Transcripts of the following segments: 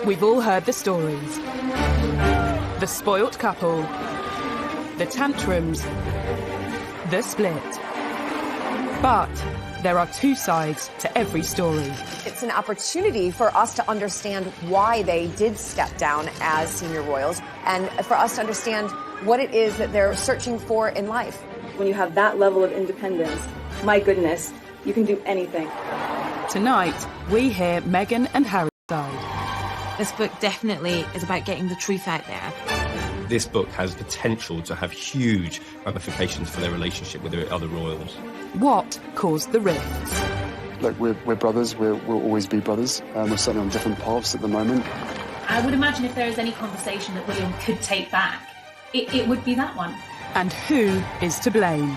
We've all heard the stories. The spoilt couple, the tantrums, the split. But there are two sides to every story. It's an opportunity for us to understand why they did step down as senior royals and for us to understand what it is that they're searching for in life. When you have that level of independence, my goodness, you can do anything. Tonight, we hear Meghan and Harry's side. This book definitely is about getting the truth out there. This book has potential to have huge ramifications for their relationship with the other royals. What caused the rifts? Look, we're brothers. We'll always be brothers. We're certainly on different paths at the moment. I would imagine if there is any conversation that William could take back, it would be that one. And who is to blame?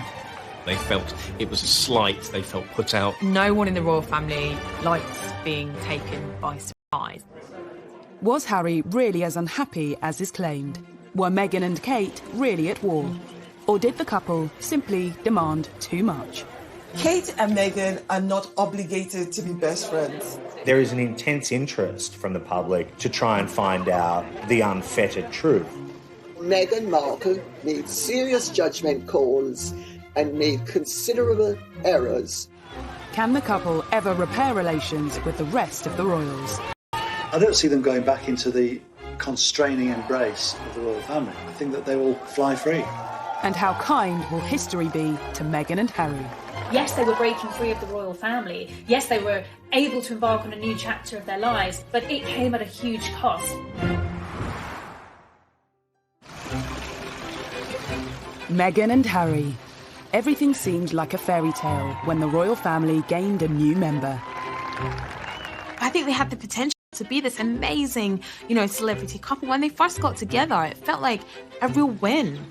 They felt it was a slight, they felt put out. No one in the royal family likes being taken by surprise. Was Harry really as unhappy as is claimed? Were Meghan and Kate really at war? Or did the couple simply demand too much? Kate and Meghan are not obligated to be best friends. There is an intense interest from the public to try and find out the unfettered truth. Meghan Markle made serious judgment calls and made considerable errors. Can the couple ever repair relations with the rest of the royals? I don't see them going back into the constraining embrace of the royal family. I think that they will fly free. And how kind will history be to Meghan and Harry? Yes, they were breaking free of the royal family. Yes, they were able to embark on a new chapter of their lives, but it came at a huge cost. Meghan and Harry. Everything seemed like a fairy tale when the royal family gained a new member. I think they had the potential to be this amazing, celebrity couple. When they first got together, it felt like a real win,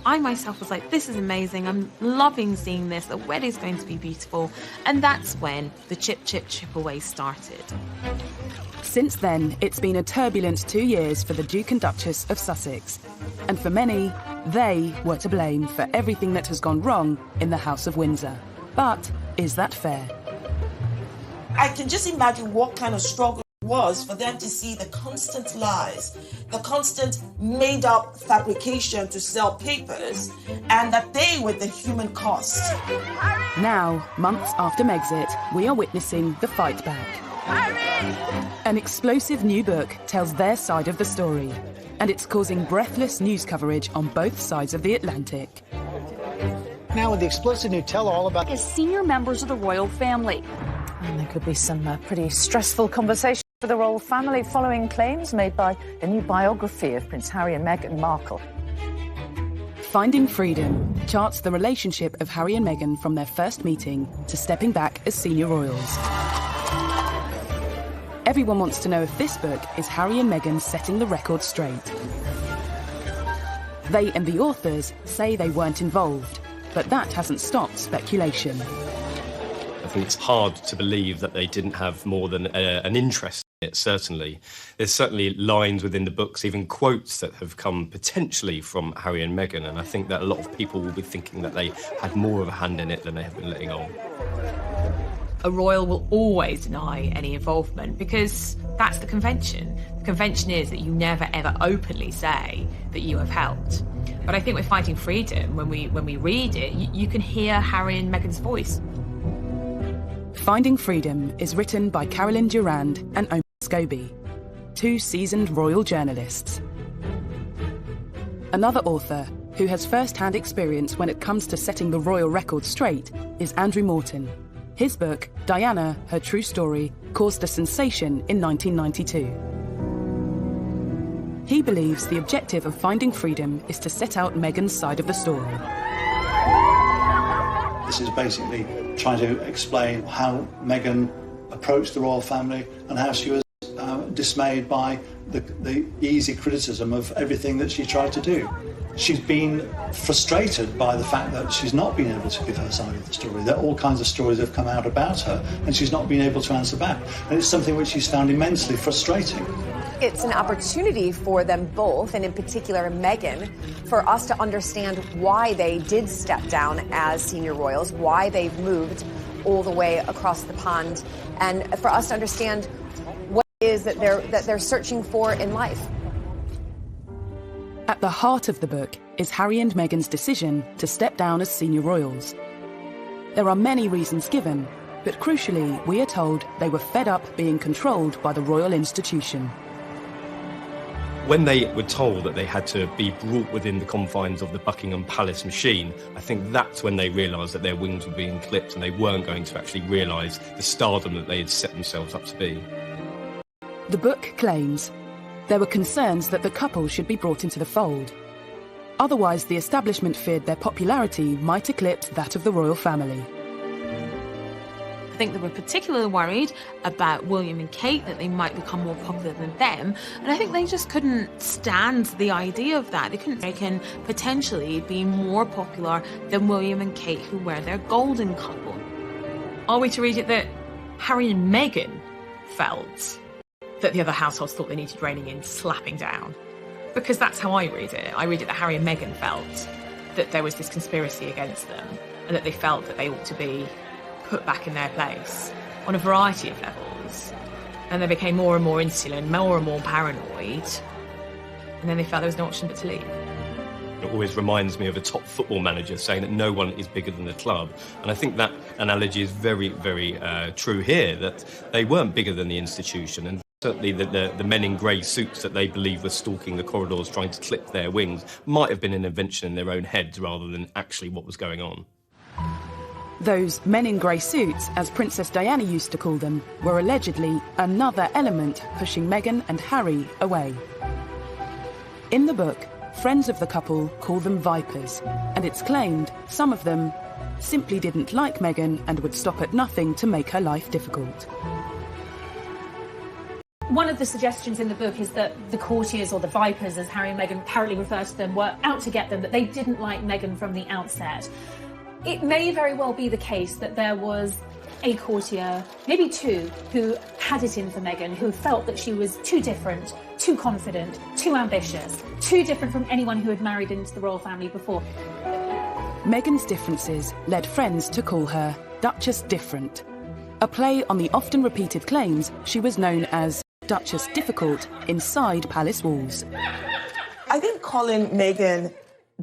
I myself was like, this is amazing. I'm loving seeing this. The wedding's going to be beautiful. And that's when the chip away started. Since then, it's been a turbulent 2 years for the Duke and Duchess of Sussex. And for many, they were to blame for everything that has gone wrong in the House of Windsor. But is that fair? I can just imagine what kind of struggle it was for them to see the constant lies, the constant made-up fabrication to sell papers, and that they were the human cost. Now, months after Megxit, we are witnessing the fight back. An explosive new book tells their side of the story, and it's causing breathless news coverage on both sides of the Atlantic. Now with the explosive new tell-all about as senior members of the royal family. And there could be some pretty stressful conversations for the royal family following claims made by a new biography of Prince Harry and Meghan Markle. Finding Freedom charts the relationship of Harry and Meghan from their first meeting to stepping back as senior royals. Everyone wants to know if this book is Harry and Meghan setting the record straight. They and the authors say they weren't involved, but that hasn't stopped speculation. I think it's hard to believe that they didn't have more than an interest in it, certainly. There's certainly lines within the books, even quotes that have come potentially from Harry and Meghan, and I think that a lot of people will be thinking that they had more of a hand in it than they have been letting on. A royal will always deny any involvement because that's the convention. The convention is that you never ever openly say that you have helped. But I think with Fighting Freedom, when we read it, you can hear Harry and Meghan's voice. Finding Freedom is written by Carolyn Durand and Omar Scobie, two seasoned royal journalists. Another author who has first-hand experience when it comes to setting the royal record straight is Andrew Morton. His book, Diana, Her True Story, caused a sensation in 1992. He believes the objective of Finding Freedom is to set out Meghan's side of the story. This is basically trying to explain how Meghan approached the royal family and how she was dismayed by the easy criticism of everything that she tried to do. She's been frustrated by the fact that she's not been able to give her side of the story. That all kinds of stories have come out about her and she's not been able to answer back. And it's something which she's found immensely frustrating. It's an opportunity for them both, and in particular Meghan, for us to understand why they did step down as senior royals, why they've moved all the way across the pond, and for us to understand is that they're searching for in life. At the heart of the book is Harry and Meghan's decision to step down as senior royals. There are many reasons given, but crucially, we are told they were fed up being controlled by the royal institution. When they were told that they had to be brought within the confines of the Buckingham Palace machine, I think that's when they realised that their wings were being clipped and they weren't going to actually realise the stardom that they had set themselves up to be. The book claims there were concerns that the couple should be brought into the fold. Otherwise, the establishment feared their popularity might eclipse that of the royal family. I think they were particularly worried about William and Kate, that they might become more popular than them. And I think they just couldn't stand the idea of that. They couldn't reckon potentially be more popular than William and Kate, who were their golden couple. Are we to read it that Harry and Meghan felt that the other households thought they needed reining in, slapping down? Because that's how I read it. I read it that Harry and Meghan felt that there was this conspiracy against them and that they felt that they ought to be put back in their place on a variety of levels. And they became more and more insular, more and more paranoid. And then they felt there was no option but to leave. It always reminds me of a top football manager saying that no one is bigger than the club. And I think that analogy is very, very true here, that they weren't bigger than the institution. And certainly the men in grey suits that they believe were stalking the corridors trying to clip their wings might have been an invention in their own heads rather than actually what was going on. Those men in grey suits, as Princess Diana used to call them, were allegedly another element pushing Meghan and Harry away. In the book, friends of the couple call them vipers, and it's claimed some of them simply didn't like Meghan and would stop at nothing to make her life difficult. One of the suggestions in the book is that the courtiers, or the vipers as Harry and Meghan apparently refer to them, were out to get them, that they didn't like Meghan from the outset. It may very well be the case that there was a courtier, maybe two, who had it in for Meghan, who felt that she was too different, too confident, too ambitious, too different from anyone who had married into the royal family before. Meghan's differences led friends to call her Duchess Different, a play on the often repeated claims she was known as Duchess Difficult inside palace walls. I think calling Meghan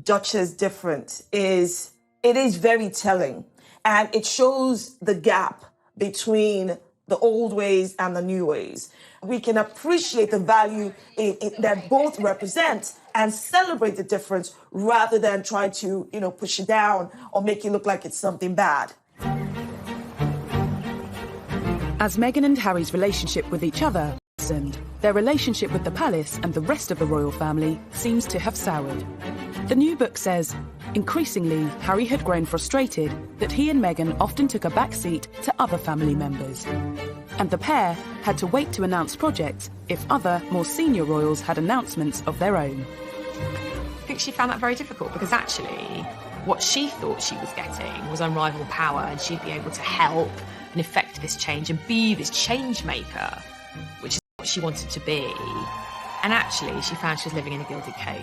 Duchess Different is very telling, and it shows the gap between the old ways and the new ways. We can appreciate the value that both represent and celebrate the difference rather than try to, push it down or make it look like it's something bad. As Meghan and Harry's relationship with each other worsened, their relationship with the palace and the rest of the royal family seems to have soured. The new book says, increasingly, Harry had grown frustrated that he and Meghan often took a backseat to other family members. And the pair had to wait to announce projects if other, more senior royals had announcements of their own. I think she found that very difficult because actually what she thought she was getting was unrivaled power, and she'd be able to help and effect this change and be this change maker, which is what she wanted to be. And actually she found she was living in a gilded cage.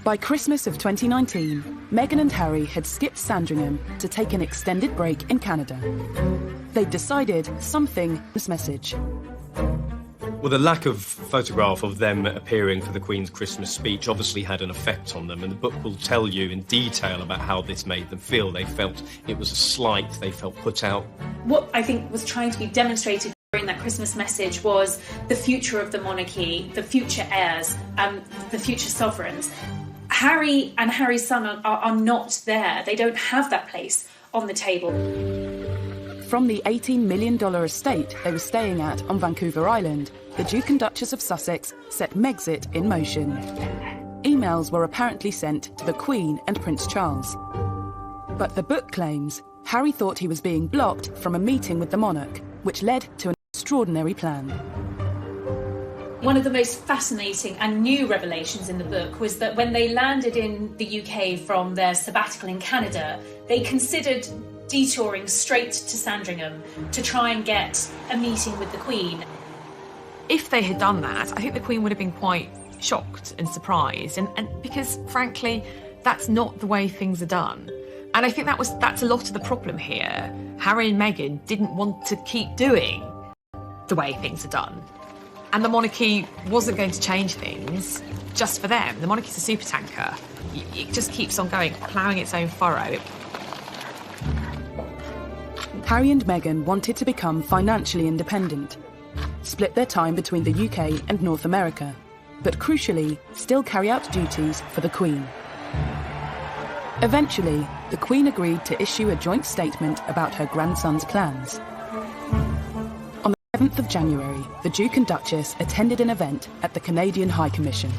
By Christmas of 2019, Meghan and Harry had skipped Sandringham to take an extended break in Canada. They'd decided something was message. Well, the lack of photograph of them appearing for the Queen's Christmas speech obviously had an effect on them, and the book will tell you in detail about how this made them feel. They felt it was a slight, they felt put out. What I think was trying to be demonstrated during that Christmas message was the future of the monarchy, the future heirs, the future sovereigns. Harry and Harry's son are not there. They don't have that place on the table. From the $18 million estate they were staying at on Vancouver Island, the Duke and Duchess of Sussex set Megxit in motion. Emails were apparently sent to the Queen and Prince Charles. But the book claims Harry thought he was being blocked from a meeting with the monarch, which led to an extraordinary plan. One of the most fascinating and new revelations in the book was that when they landed in the UK from their sabbatical in Canada, they considered detouring straight to Sandringham to try and get a meeting with the Queen. If they had done that, I think the Queen would have been quite shocked and surprised, and because, frankly, that's not the way things are done. And I think that's a lot of the problem here. Harry and Meghan didn't want to keep doing the way things are done. And the monarchy wasn't going to change things just for them. The monarchy's a supertanker. It just keeps on going, ploughing its own furrow. Harry and Meghan wanted to become financially independent, split their time between the UK and North America, but crucially, still carry out duties for the Queen. Eventually, the Queen agreed to issue a joint statement about her grandson's plans. On the 7th of January, the Duke and Duchess attended an event at the Canadian High Commission.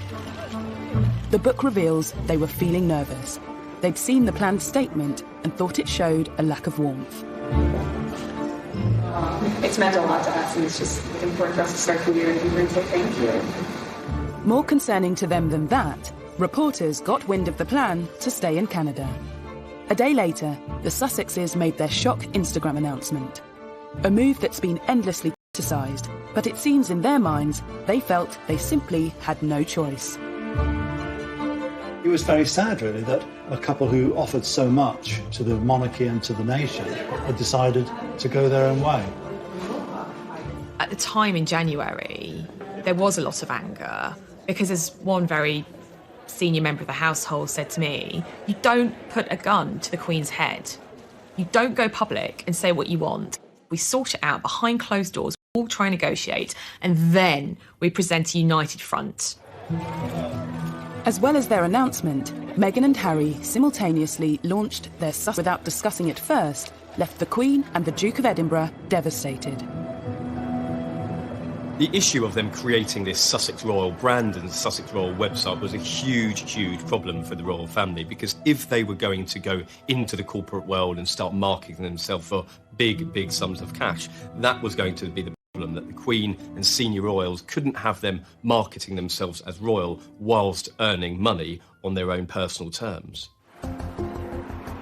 The book reveals they were feeling nervous. They'd seen the planned statement and thought it showed a lack of warmth. It's meant a lot to us, and it's just important for us to start the year and say thank you. More concerning to them than that, reporters got wind of the plan to stay in Canada. A day later, the Sussexes made their shock Instagram announcement. A move that's been endlessly criticised, but it seems in their minds they felt they simply had no choice. It was very sad, really, that a couple who offered so much to the monarchy and to the nation had decided to go their own way. At the time in January, there was a lot of anger because, as one very senior member of the household said to me, you don't put a gun to the Queen's head. You don't go public and say what you want. We sort it out behind closed doors, we all try and negotiate, and then we present a united front. As well as their announcement, Meghan and Harry simultaneously launched their Sussex without discussing it first, left the Queen and the Duke of Edinburgh devastated. The issue of them creating this Sussex Royal brand and Sussex Royal website was a huge, huge problem for the royal family, because if they were going to go into the corporate world and start marketing themselves for big, big sums of cash, that was going to be the problem, that the Queen and senior royals couldn't have them marketing themselves as royal whilst earning money on their own personal terms.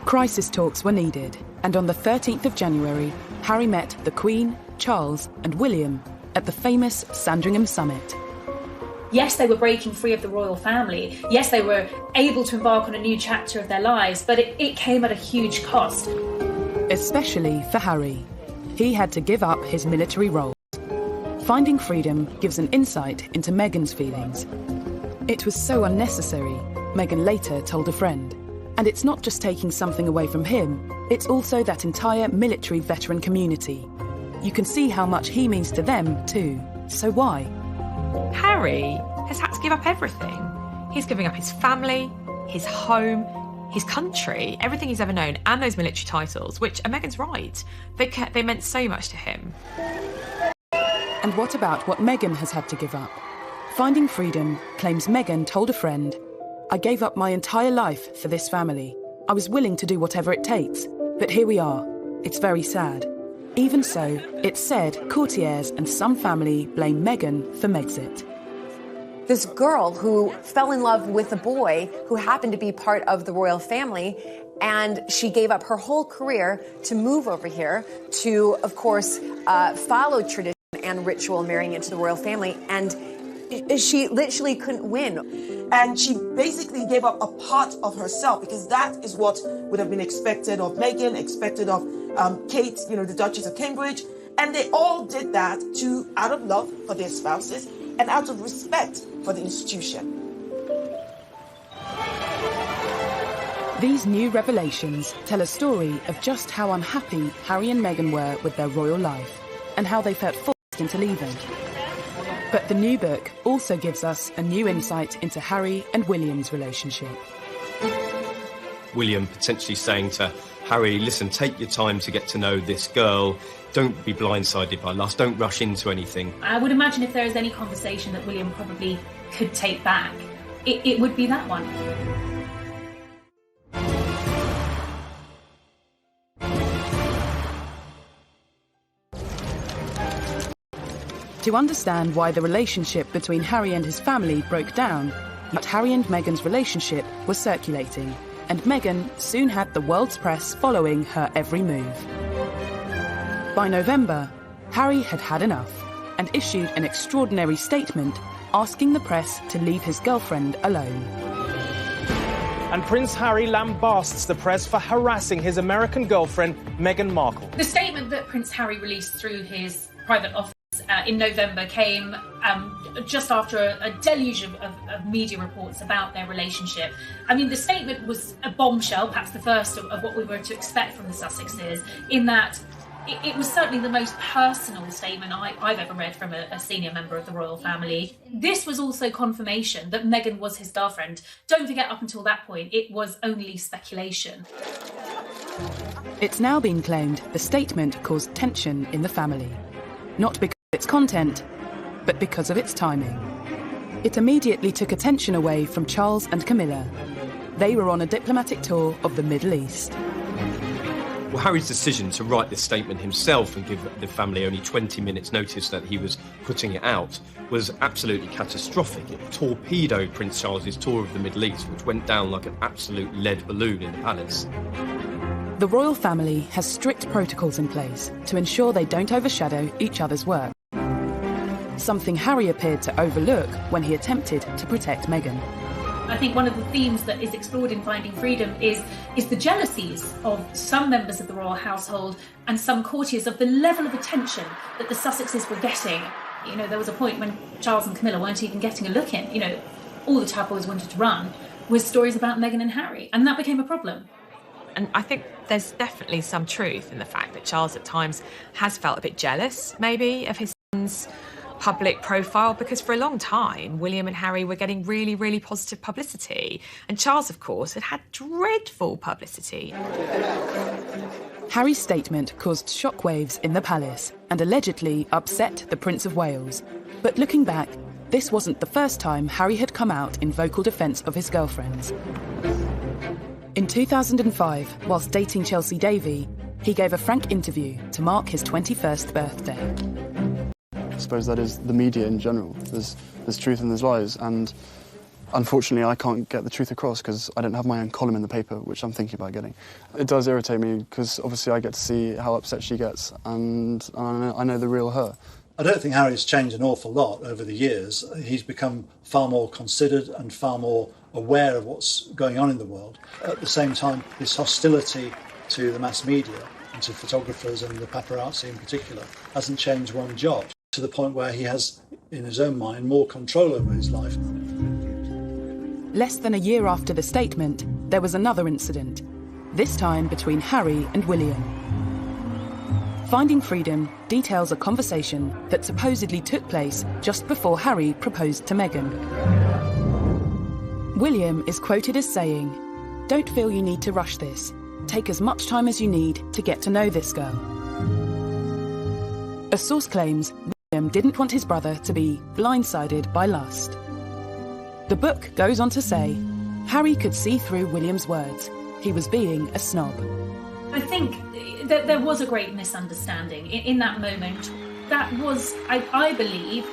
Crisis talks were needed, and on the 13th of January, Harry met the Queen, Charles and William at the famous Sandringham Summit. Yes, they were breaking free of the royal family. Yes, they were able to embark on a new chapter of their lives, but it came at a huge cost. Especially for Harry. He had to give up his military role. Finding freedom gives an insight into Meghan's feelings. It was so unnecessary, Meghan later told a friend. And it's not just taking something away from him, it's also that entire military veteran community. You can see how much he means to them too. So why? Harry has had to give up everything. He's giving up his family, his home, his country, everything he's ever known, and those military titles, which, and Meghan's right, they meant so much to him. And what about what Meghan has had to give up? Finding freedom claims Meghan told a friend, "I gave up my entire life for this family. I was willing to do whatever it takes, but here we are. It's very sad." Even so, it's said courtiers and some family blame Meghan for Megxit. This girl who fell in love with a boy who happened to be part of the royal family, and she gave up her whole career to move over here to, of course, follow tradition and ritual, marrying into the royal family, and she literally couldn't win. And she basically gave up a part of herself, because that is what would have been expected of Meghan, expected of Kate, the Duchess of Cambridge. And they all did that out of love for their spouses and out of respect for the institution. These new revelations tell a story of just how unhappy Harry and Meghan were with their royal life and how they felt forced into leaving. But the new book also gives us a new insight into Harry and William's relationship. William potentially saying to Harry, listen, take your time to get to know this girl. Don't be blindsided by lust. Don't rush into anything. I would imagine if there is any conversation that William probably could take back, it would be that one. To understand why the relationship between Harry and his family broke down, yet Harry and Meghan's relationship was circulating, and Meghan soon had the world's press following her every move. By November, Harry had had enough and issued an extraordinary statement asking the press to leave his girlfriend alone. And Prince Harry lambasts the press for harassing his American girlfriend, Meghan Markle. The statement that Prince Harry released through his private office in November came just after a deluge of media reports about their relationship. I mean, the statement was a bombshell, perhaps the first of what we were to expect from the Sussexes, in that it was certainly the most personal statement I've ever read from a senior member of the royal family. This was also confirmation that Meghan was his girlfriend. Don't forget, up until that point, it was only speculation. It's now been claimed the statement caused tension in the family. Not because of its content, but because of its timing. It immediately took attention away from Charles and Camilla. They were on a diplomatic tour of the Middle East. Well, Harry's decision to write this statement himself and give the family only 20 minutes notice that he was putting it out was absolutely catastrophic. It torpedoed Prince Charles's tour of the Middle East, which went down like an absolute lead balloon in the palace. The royal family has strict protocols in place to ensure they don't overshadow each other's work. Something Harry appeared to overlook when he attempted to protect Meghan. I think one of the themes that is explored in Finding Freedom is the jealousies of some members of the royal household and some courtiers of the level of attention that the Sussexes were getting. You know, there was a point when Charles and Camilla weren't even getting a look in. You know, all the tabloids wanted to run was stories about Meghan and Harry, and that became a problem. And I think there's definitely some truth in the fact that Charles at times has felt a bit jealous, maybe, of his son's public profile, because for a long time William and Harry were getting really, really positive publicity, and Charles, of course, had dreadful publicity. Harry's statement caused shockwaves in the palace and allegedly upset the Prince of Wales. But looking back, this wasn't the first time Harry had come out in vocal defence of his girlfriends. In 2005, whilst dating Chelsea Davy, he gave a frank interview to mark his 21st birthday. I suppose that is the media in general. There's truth and there's lies, and unfortunately I can't get the truth across because I don't have my own column in the paper, which I'm thinking about getting. It does irritate me because obviously I get to see how upset she gets, and I know the real her. I don't think Harry's changed an awful lot over the years. He's become far more considered and far more aware of what's going on in the world. At the same time, this hostility to the mass media and to photographers and the paparazzi in particular hasn't changed one jot, to the point where he has, in his own mind, more control over his life. Less than a year after the statement, there was another incident, this time between Harry and William. Finding Freedom details a conversation that supposedly took place just before Harry proposed to Meghan. William is quoted as saying, "Don't feel you need to rush this. Take as much time as you need to get to know this girl." A source claims William didn't want his brother to be blindsided by lust. The book goes on to say, Harry could see through William's words. He was being a snob. I think that there was a great misunderstanding in that moment. That was, I believe,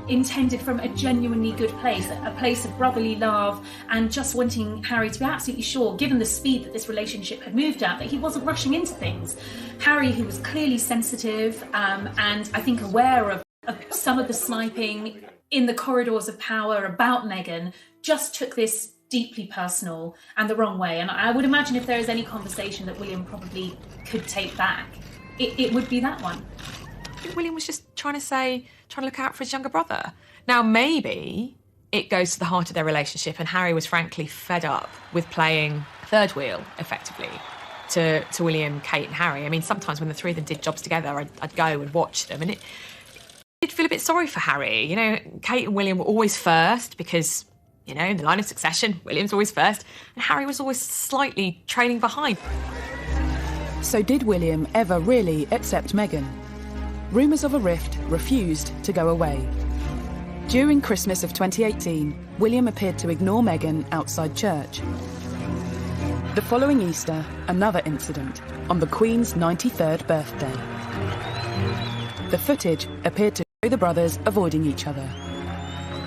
intended from a genuinely good place, a place of brotherly love and just wanting Harry to be absolutely sure, given the speed that this relationship had moved at, that he wasn't rushing into things. Harry, who was clearly sensitive and I think aware of some of the sniping in the corridors of power about Meghan, just took this deeply personal and the wrong way. And I would imagine if there is any conversation that William probably could take back, it would be that one. I think William was just trying to look out for his younger brother. Now, maybe it goes to the heart of their relationship, and Harry was frankly fed up with playing third wheel, effectively, to William, Kate and Harry. I mean, sometimes when the three of them did jobs together, I'd go and watch them, and it did feel a bit sorry for Harry. You know, Kate and William were always first because, you know, in the line of succession, William's always first, and Harry was always slightly trailing behind. So did William ever really accept Meghan? Rumours of a rift refused to go away. During Christmas of 2018, William appeared to ignore Meghan outside church. The following Easter, another incident, on the Queen's 93rd birthday. The footage appeared to show the brothers avoiding each other.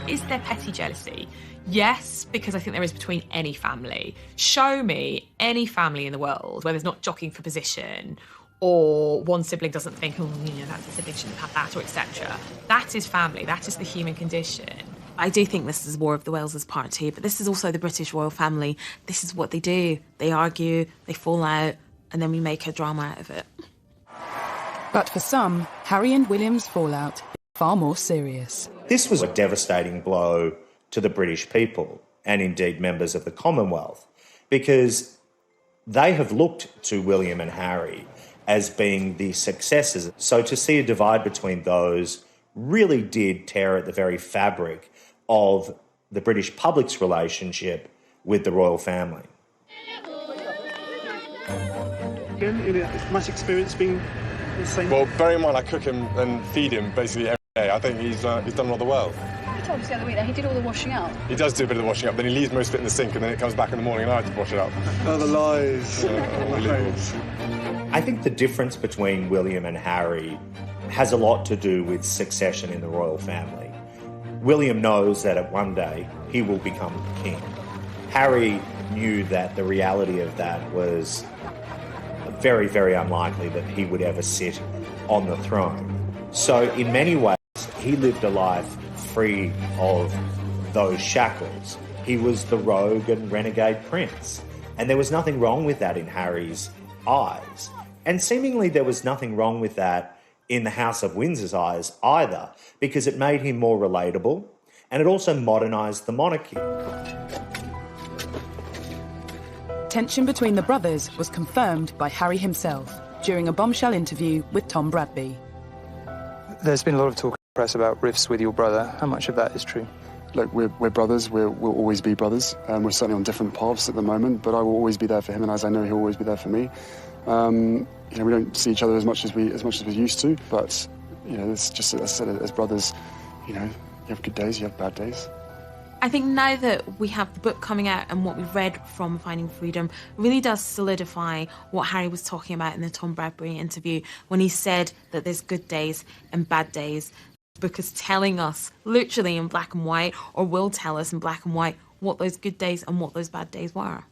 Is there petty jealousy? Yes, because I think there is between any family. Show me any family in the world where there's not jockeying for position, or one sibling doesn't think, oh, you know, that's the sibling shouldn't have had that, or etc. That is family. That is the human condition. I do think this is War of the Waleses Part 2, but this is also the British royal family. This is what they do. They argue, they fall out, and then we make a drama out of it. But for some, Harry and William's fallout is far more serious. This was a devastating blow to the British people and indeed members of the Commonwealth, because they have looked to William and Harry as being the successors. So to see a divide between those really did tear at the very fabric of the British public's relationship with the royal family. Has much experience being the same? Well, bear in mind I cook him and feed him basically every day. I think he's done rather well. You told us the other week that he did all the washing up. He does do a bit of the washing up, then he leaves most of it in the sink and then it comes back in the morning and I have to wash it up. Oh, the lies. Lies. I think the difference between William and Harry has a lot to do with succession in the royal family. William knows that at one day he will become king. Harry knew that the reality of that was very, very unlikely that he would ever sit on the throne. So in many ways, he lived a life free of those shackles. He was the rogue and renegade prince. And there was nothing wrong with that in Harry's eyes. And seemingly there was nothing wrong with that in the House of Windsor's eyes either, because it made him more relatable and it also modernised the monarchy. Tension between the brothers was confirmed by Harry himself during a bombshell interview with Tom Bradby. There's been a lot of talk in the press about rifts with your brother. How much of that is true? Look, we're brothers. We'll always be brothers. We're certainly on different paths at the moment, but I will always be there for him, and as I know, he'll always be there for me. We don't see each other as much as we used to, but it's just, as I said, as brothers, you have good days, you have bad days. I think now that we have the book coming out and what we've read from Finding Freedom really does solidify what Harry was talking about in the Tom Bradby interview when he said that there's good days and bad days. The book is telling us literally in black and white, or will tell us in black and white, what those good days and what those bad days were.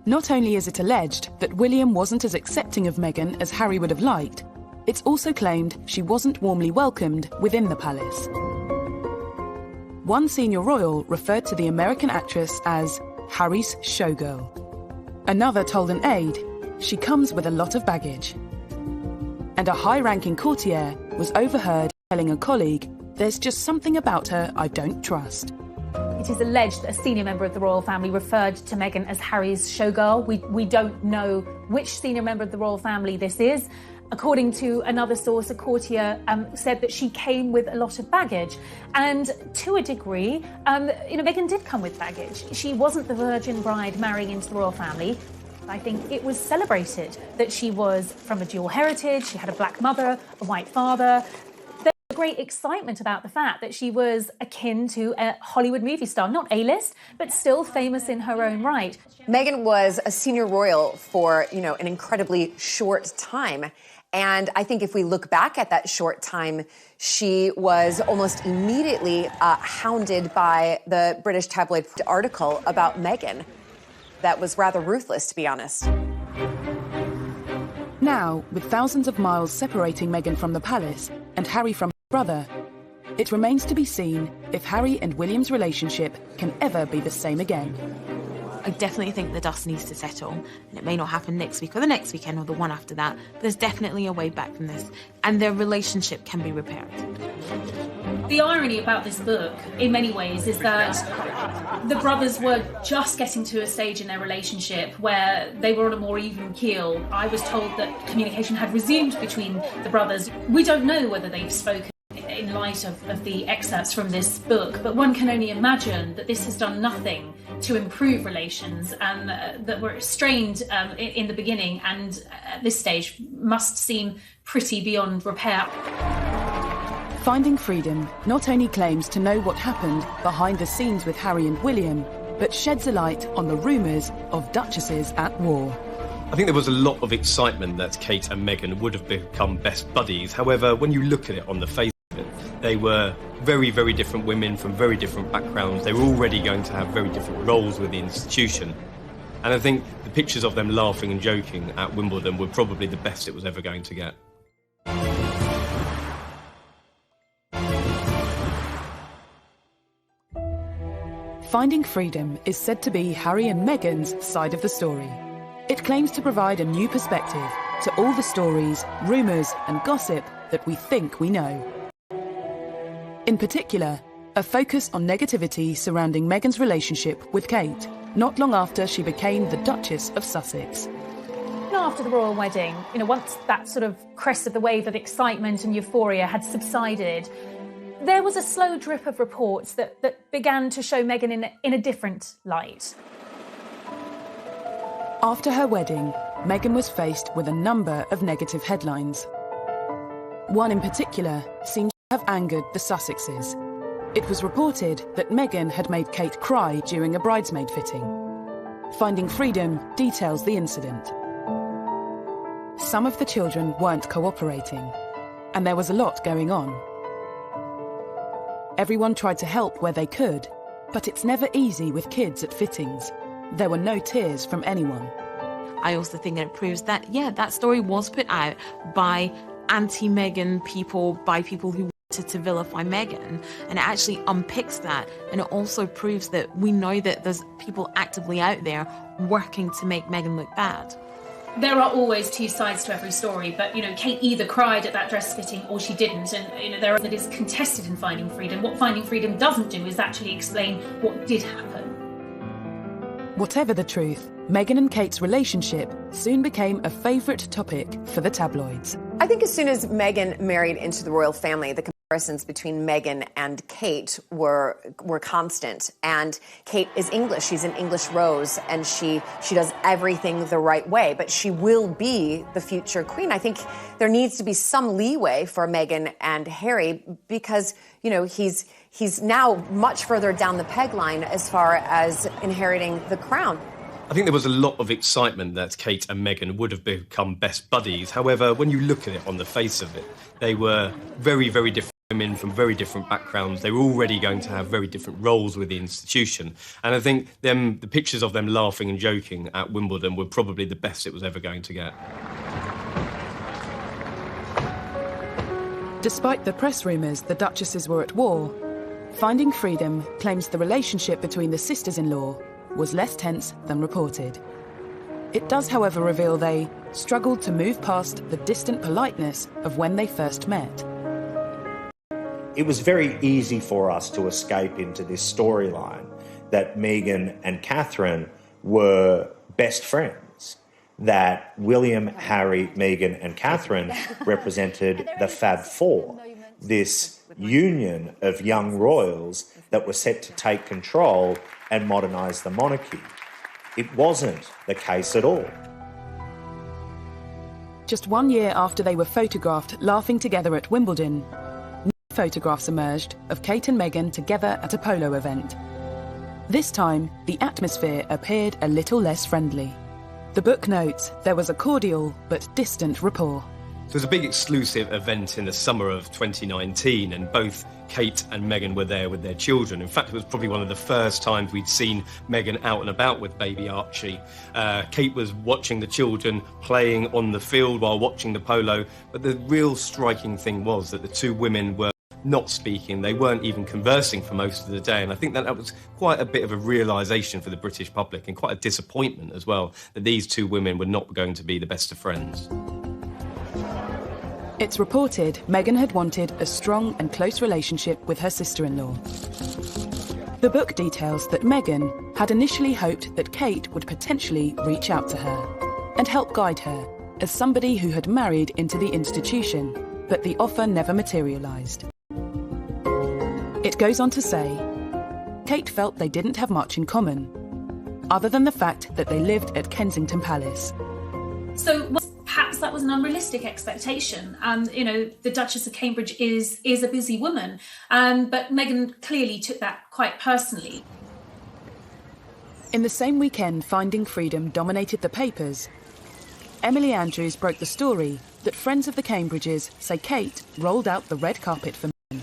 Not only is it alleged that William wasn't as accepting of Meghan as Harry would have liked, it's also claimed she wasn't warmly welcomed within the palace. One senior royal referred to the American actress as Harry's showgirl. Another told an aide she comes with a lot of baggage. And a high-ranking courtier was overheard telling a colleague, "There's just something about her I don't trust." It is alleged that a senior member of the royal family referred to Meghan as Harry's showgirl. We don't know which senior member of the royal family this is. According to another source, a courtier said that she came with a lot of baggage. And to a degree, Meghan did come with baggage. She wasn't the virgin bride marrying into the royal family. I think it was celebrated that she was from a dual heritage. She had a black mother, a white father. There was great excitement about the fact that she was akin to a Hollywood movie star, not A-list, but still famous in her own right. Meghan was a senior royal for, an incredibly short time. And I think if we look back at that short time, she was almost immediately hounded by the British tabloid article about Meghan. That was rather ruthless, to be honest. Now, with thousands of miles separating Meghan from the palace and Harry from her brother, it remains to be seen if Harry and William's relationship can ever be the same again. I definitely think the dust needs to settle, and it may not happen next week or the next weekend or the one after that, but there's definitely a way back from this, and their relationship can be repaired. The irony about this book, in many ways, is that the brothers were just getting to a stage in their relationship where they were on a more even keel. I was told that communication had resumed between the brothers. We don't know whether they've spoken in light of the excerpts from this book, but one can only imagine that this has done nothing to improve relations that were strained in the beginning and at this stage must seem pretty beyond repair. Finding Freedom not only claims to know what happened behind the scenes with Harry and William, but sheds a light on the rumours of duchesses at war. I think there was a lot of excitement that Kate and Meghan would have become best buddies. However, when you look at it on the face of it, they were very, very different women from very different backgrounds. They were already going to have very different roles with the institution. And I think the pictures of them laughing and joking at Wimbledon were probably the best it was ever going to get. Finding Freedom is said to be Harry and Meghan's side of the story. It claims to provide a new perspective to all the stories, rumours and gossip that we think we know. In particular, a focus on negativity surrounding Meghan's relationship with Kate, not long after she became the Duchess of Sussex. After the royal wedding, once that sort of crest of the wave of excitement and euphoria had subsided, there was a slow drip of reports that began to show Meghan in a different light. After her wedding, Meghan was faced with a number of negative headlines. One in particular seems to have angered the Sussexes. It was reported that Meghan had made Kate cry during a bridesmaid fitting. Finding Freedom details the incident. Some of the children weren't cooperating, and there was a lot going on. Everyone tried to help where they could, but it's never easy with kids at fittings. There were no tears from anyone. I also think that it proves that, that story was put out by anti-Meghan people, by people who wanted to vilify Meghan, and it actually unpicks that, and it also proves that we know that there's people actively out there working to make Meghan look bad. There are always two sides to every story, but, Kate either cried at that dress fitting or she didn't, and, that is contested in Finding Freedom. What Finding Freedom doesn't do is actually explain what did happen. Whatever the truth, Meghan and Kate's relationship soon became a favourite topic for the tabloids. I think as soon as Meghan married into the royal family, the comparisons between Meghan and Kate were constant. And Kate is English. She's an English rose, and she does everything the right way. But she will be the future queen. I think there needs to be some leeway for Meghan and Harry because, he's now much further down the peg line as far as inheriting the crown. I think there was a lot of excitement that Kate and Meghan would have become best buddies. However, when you look at it on the face of it, they were very, very different women from very different backgrounds. They were already going to have very different roles with the institution. And I think the pictures of them laughing and joking at Wimbledon were probably the best it was ever going to get. Despite the press rumours the Duchesses were at war, Finding Freedom claims the relationship between the sisters-in-law was less tense than reported. It does, however, reveal they struggled to move past the distant politeness of when they first met. It was very easy for us to escape into this storyline that Meghan and Catherine were best friends, that William, Harry, Meghan and Catherine represented the Fab Four, this union of young royals that were set to take control and modernise the monarchy. It wasn't the case at all. Just 1 year after they were photographed laughing together at Wimbledon, new photographs emerged of Kate and Meghan together at a polo event. This time, the atmosphere appeared a little less friendly. The book notes there was a cordial but distant rapport. It was a big exclusive event in the summer of 2019, and both Kate and Meghan were there with their children. In fact, it was probably one of the first times we'd seen Meghan out and about with baby Archie. Kate was watching the children playing on the field while watching the polo, but the real striking thing was that the two women were not speaking. They weren't even conversing for most of the day, and I think that was quite a bit of a realisation for the British public and quite a disappointment as well, that these two women were not going to be the best of friends. It's reported Meghan had wanted a strong and close relationship with her sister-in-law. The book details that Meghan had initially hoped that Kate would potentially reach out to her and help guide her as somebody who had married into the institution, but the offer never materialised. It goes on to say, Kate felt they didn't have much in common, other than the fact that they lived at Kensington Palace. So perhaps that was an unrealistic expectation. The Duchess of Cambridge is a busy woman, but Meghan clearly took that quite personally. In the same weekend Finding Freedom dominated the papers, Emily Andrews broke the story that friends of the Cambridges say Kate rolled out the red carpet for Meghan.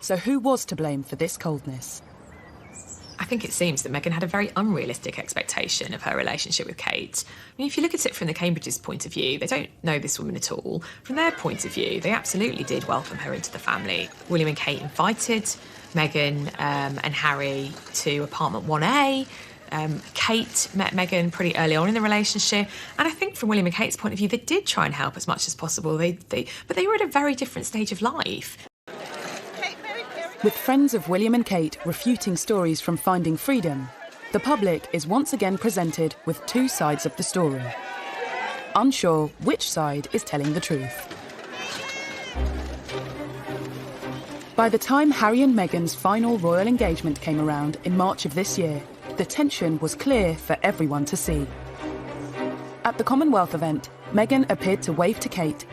So who was to blame for this coldness? I think it seems that Meghan had a very unrealistic expectation of her relationship with Kate. I mean, if you look at it from the Cambridges' point of view, they don't know this woman at all. From their point of view, they absolutely did welcome her into the family. William and Kate invited Meghan and Harry to apartment 1A. Kate met Meghan pretty early on in the relationship, and I think from William and Kate's point of view, they did try and help as much as possible. But they were at a very different stage of life. Kate, very With friends of William and Kate refuting stories from Finding Freedom, the public is once again presented with two sides of the story, unsure which side is telling the truth. By the time Harry and Meghan's final royal engagement came around in March of this year, the tension was clear for everyone to see. At the Commonwealth event, Meghan appeared to wave to Kate,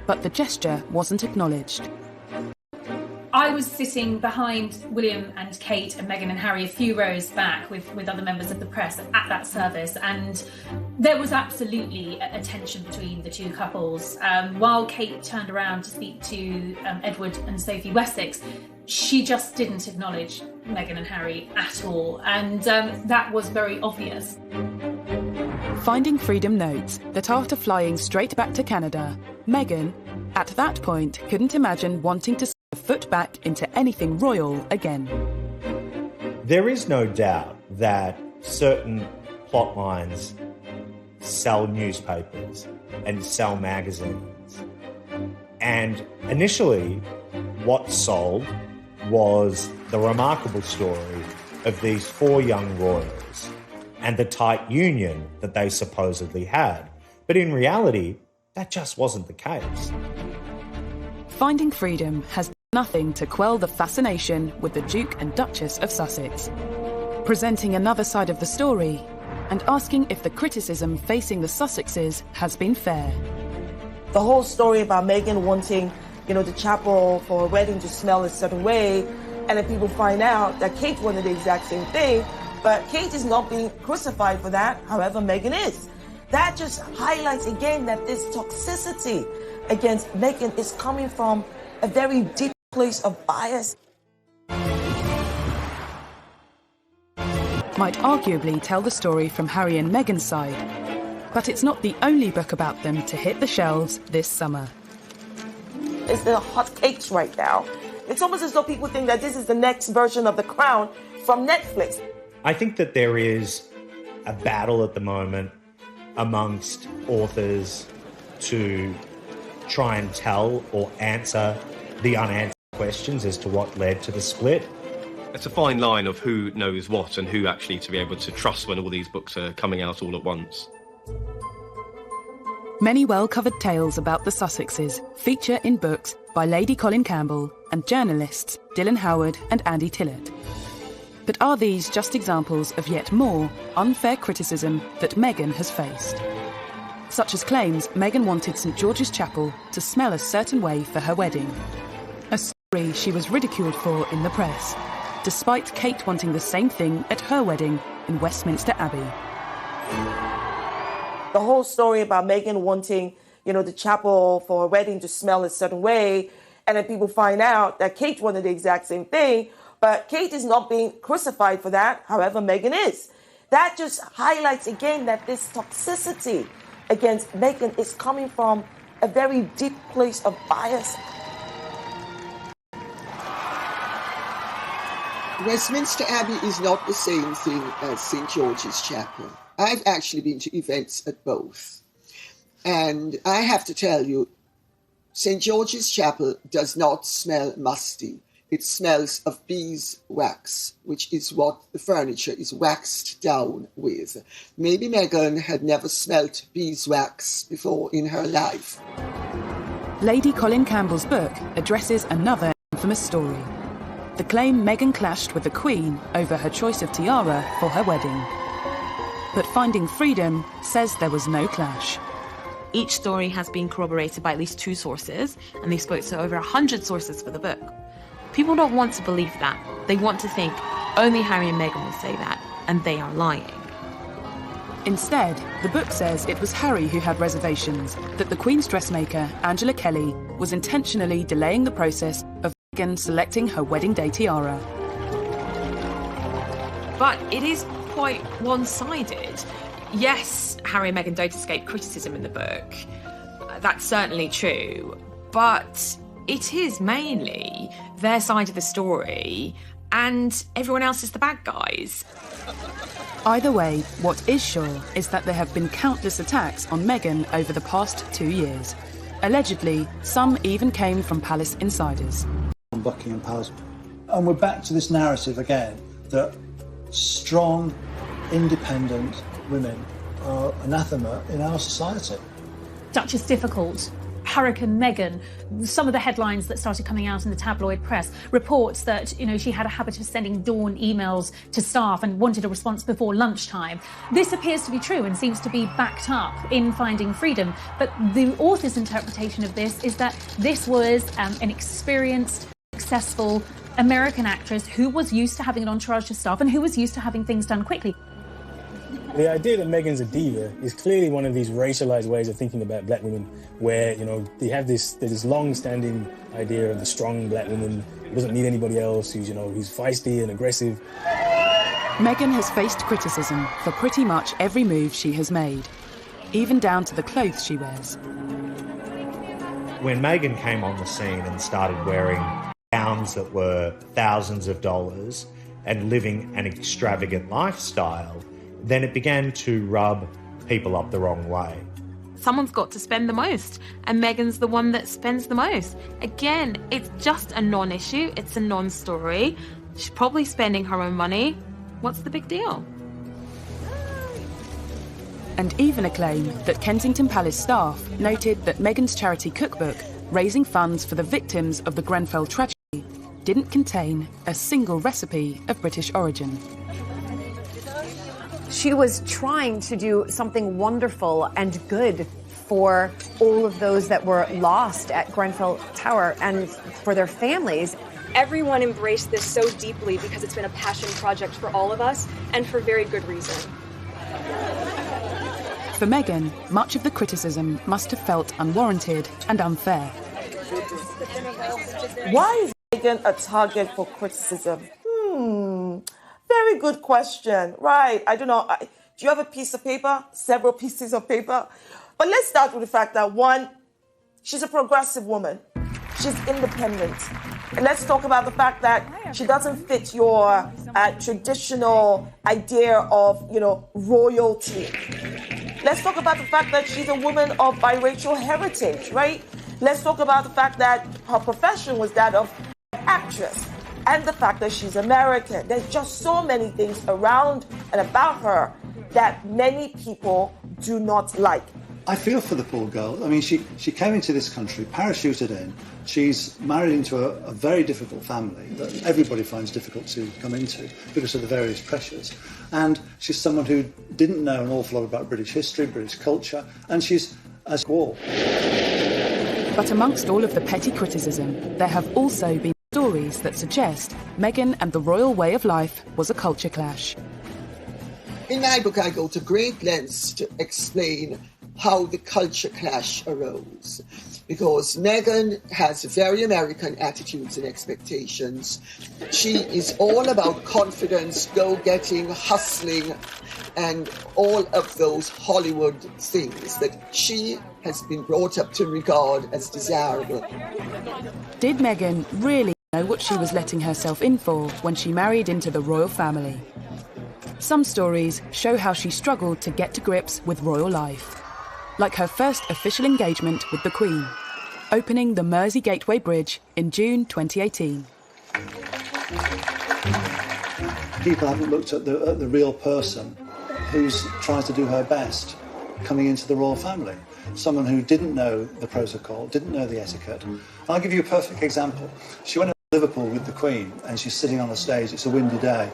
but the gesture wasn't acknowledged. I was sitting behind William and Kate and Meghan and Harry a few rows back with other members of the press at that service, and there was absolutely a tension between the two couples. While Kate turned around to speak to Edward and Sophie Wessex, she just didn't acknowledge Meghan and Harry at all, and that was very obvious. Finding Freedom notes that after flying straight back to Canada, Meghan, at that point, couldn't imagine wanting to a foot back into anything royal again. There is no doubt that certain plot lines sell newspapers and sell magazines. And initially, what sold was the remarkable story of these four young royals and the tight union that they supposedly had. But in reality, that just wasn't the case. Finding Freedom has nothing to quell the fascination with the Duke and Duchess of Sussex, presenting another side of the story and asking if the criticism facing the Sussexes has been fair. The whole story about Meghan wanting, the chapel for a wedding to smell a certain way, and then people find out that Kate wanted the exact same thing, but Kate is not being crucified for that, however Meghan is. That just highlights again that this toxicity against Meghan is coming from a very deep place of bias. Might arguably tell the story from Harry and Meghan's side, but it's not the only book about them to hit the shelves this summer. It's the hot cakes right now. It's almost as though people think that this is the next version of The Crown from Netflix. I think that there is a battle at the moment amongst authors to try and tell or answer the unanswered questions as to what led to the split. It's a fine line of who knows what and who actually to be able to trust when all these books are coming out all at once. Many well-covered tales about the Sussexes feature in books by Lady Colin Campbell and journalists Dylan Howard and Andy Tillett. But are these just examples of yet more unfair criticism that Meghan has faced? Such as claims Meghan wanted St George's Chapel to smell a certain way for her wedding. A story she was ridiculed for in the press, despite Kate wanting the same thing at her wedding in Westminster Abbey. The whole story about Meghan wanting, the chapel for a wedding to smell a certain way, and then people find out that Kate wanted the exact same thing, but Kate is not being crucified for that, however Meghan is. That just highlights again that this toxicity against Meghan is coming from a very deep place of bias. Westminster Abbey is not the same thing as St George's Chapel. I've actually been to events at both. And I have to tell you, St George's Chapel does not smell musty. It smells of beeswax, which is what the furniture is waxed down with. Maybe Meghan had never smelt beeswax before in her life. Lady Colin Campbell's book addresses another infamous story. The claim Meghan clashed with the Queen over her choice of tiara for her wedding. But Finding Freedom says there was no clash. Each story has been corroborated by at least 2 sources, and they spoke to over 100 sources for the book. People don't want to believe that. They want to think only Harry and Meghan will say that, and they are lying. Instead, the book says it was Harry who had reservations, that the Queen's dressmaker, Angela Kelly, was intentionally delaying the process of Meghan selecting her wedding day tiara. But it is quite one-sided. Yes, Harry and Meghan don't escape criticism in the book. That's certainly true. But it is mainly their side of the story, and everyone else is the bad guys. Either way, what is sure is that there have been countless attacks on Meghan over the past 2 years. Allegedly, some even came from palace insiders. Buckingham Palace And we're back to this narrative again, that strong, independent women are anathema in our society. Duchess difficult. Hurricane Meghan, some of the headlines that started coming out in the tabloid press, reports that, she had a habit of sending dawn emails to staff and wanted a response before lunchtime. This appears to be true and seems to be backed up in Finding Freedom. But the author's interpretation of this is that this was an experienced, successful American actress who was used to having an entourage of staff and who was used to having things done quickly. The idea that Meghan's a diva is clearly one of these racialized ways of thinking about black women where, they have this long-standing idea of the strong black woman who doesn't need anybody else, who's feisty and aggressive. Meghan has faced criticism for pretty much every move she has made, even down to the clothes she wears. When Meghan came on the scene and started wearing gowns that were thousands of dollars and living an extravagant lifestyle, then it began to rub people up the wrong way. Someone's got to spend the most, and Meghan's the one that spends the most. Again, it's just a non-issue, it's a non-story. She's probably spending her own money. What's the big deal? And even a claim that Kensington Palace staff noted that Meghan's charity cookbook, raising funds for the victims of the Grenfell tragedy, didn't contain a single recipe of British origin. She was trying to do something wonderful and good for all of those that were lost at Grenfell Tower and for their families. Everyone embraced this so deeply because it's been a passion project for all of us, and for very good reason. For Meghan, much of the criticism must have felt unwarranted and unfair. Why is Meghan a target for criticism? Very good question. Right. I don't know. Do you have a piece of paper? Several pieces of paper? But let's start with the fact that, one, she's a progressive woman. She's independent. And let's talk about the fact that she doesn't fit your traditional idea of, royalty. Let's talk about the fact that she's a woman of biracial heritage, right? Let's talk about the fact that her profession was that of actress. And the fact that she's American. There's just so many things around and about her that many people do not like. I feel for the poor girl. I mean, she came into this country, parachuted in. She's married into a very difficult family that everybody finds difficult to come into because of the various pressures. And she's someone who didn't know an awful lot about British history, British culture, and she's as war. But amongst all of the petty criticism, there have also been stories that suggest Meghan and the royal way of life was a culture clash. In my book, I go to great lengths to explain how the culture clash arose. Because Meghan has very American attitudes and expectations. She is all about confidence, go-getting, hustling, and all of those Hollywood things that she has been brought up to regard as desirable. Did Meghan really know what she was letting herself in for when she married into the royal family? Some stories show how she struggled to get to grips with royal life, like her first official engagement with the Queen, opening the Mersey Gateway Bridge in June 2018. People haven't looked at the real person who's trying to do her best coming into the royal family. Someone who didn't know the protocol, didn't know the etiquette. I'll give you a perfect example. She went to Liverpool with the Queen and she's sitting on the stage. It's a windy day.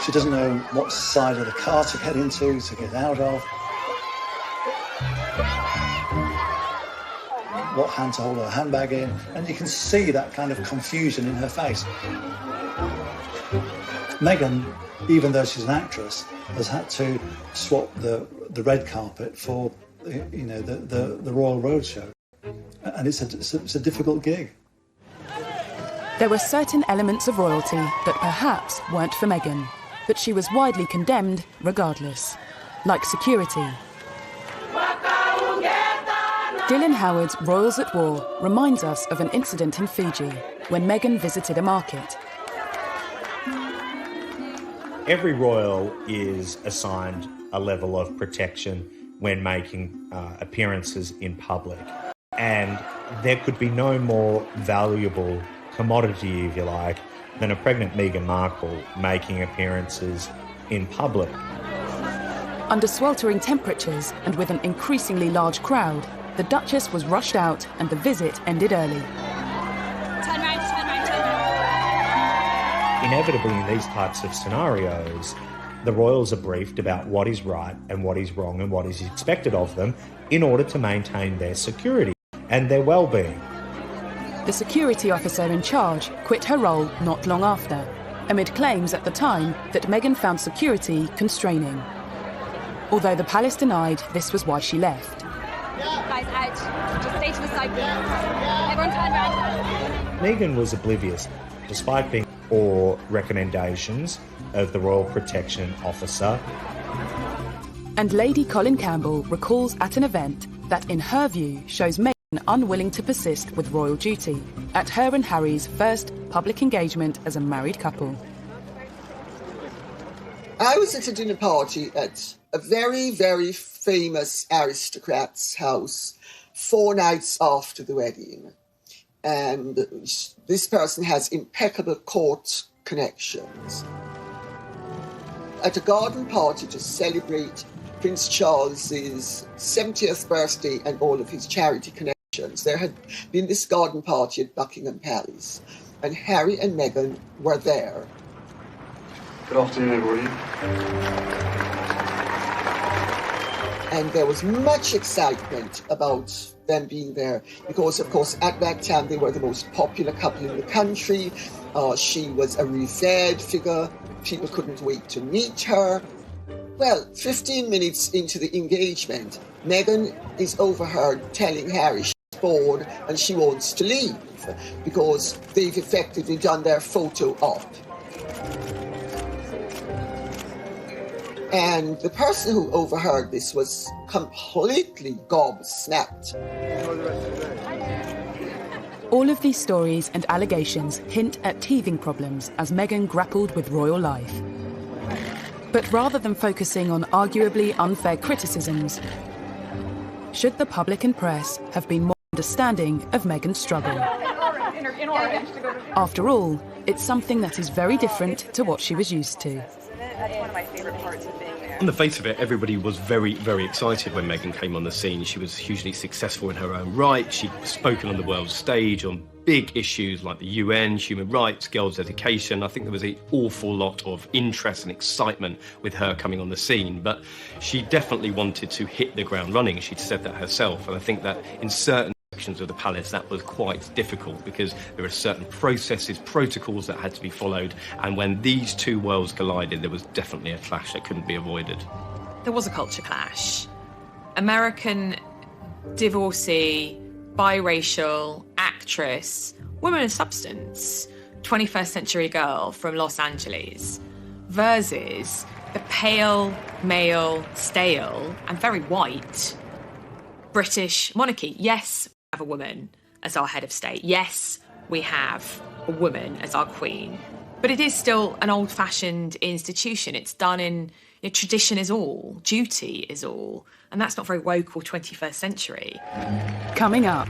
She doesn't know what side of the car to get into, to get out of, what hand to hold her handbag in, and you can see that kind of confusion in her face. Meghan, even though she's an actress, has had to swap the red carpet for the Royal Road show, and it's a difficult gig. There were certain elements of royalty that perhaps weren't for Meghan, but she was widely condemned regardless, like security. Dylan Howard's Royals at War reminds us of an incident in Fiji when Meghan visited a market. Every royal is assigned a level of protection when making appearances in public. And There could be no more valuable commodity, if you like, than a pregnant Meghan Markle making appearances in public. Under sweltering temperatures and with an increasingly large crowd, the Duchess was rushed out and the visit ended early. Turn round. Inevitably, in these types of scenarios, the royals are briefed about what is right and what is wrong and what is expected of them in order to maintain their security and their well-being. The security officer in charge quit her role not long after, amid claims at the time that Meghan found security constraining. Although the palace denied this was why she left. Guys, out. Just stay to the side, please. Everyone turn round. Meghan was oblivious, despite being or recommendations of the Royal Protection Officer. And Lady Colin Campbell recalls at an event that, in her view, shows Meghan unwilling to persist with royal duty at her and Harry's first public engagement as a married couple. I was at a dinner party at a very, very famous aristocrat's house 4 nights after the wedding. And this person has impeccable court connections. At a garden party to celebrate Prince Charles's 70th birthday and all of his charity connections, there had been this garden party at Buckingham Palace, and Harry and Meghan were there. Good afternoon, everybody. And there was much excitement about them being there because, of course, at that time they were the most popular couple in the country. She was a revered figure. People couldn't wait to meet her. Well, 15 minutes into the engagement, Meghan is overheard telling Harry she's bored and she wants to leave because they've effectively done their photo op. And the person who overheard this was completely gobsmacked. All of these stories and allegations hint at teething problems as Meghan grappled with royal life. But rather than focusing on arguably unfair criticisms, should the public and press have been more understanding of Meghan's struggle? After all, it's something that is very different to what she was used to. That's one of my favorite parts of being there. On the face of it, everybody was very, very excited when Meghan came on the scene. She was hugely successful in her own right. She'd spoken on the world stage on big issues like the UN, human rights, girls' education. I think there was an awful lot of interest and excitement with her coming on the scene. But she definitely wanted to hit the ground running. She'd said that herself. And I think that in certain sections of the palace that was quite difficult because there are certain processes, protocols that had to be followed, and when these two worlds collided there was definitely a clash that couldn't be avoided. There was a culture clash. American divorcee, biracial, actress, woman of substance, 21st century girl from Los Angeles versus the pale, male, stale and very white British monarchy. Yes, we have a woman as our head of state. Yes, we have a woman as our queen. But it is still an old-fashioned institution. It's done in tradition is all, duty is all. And that's not very woke or 21st century. Coming up.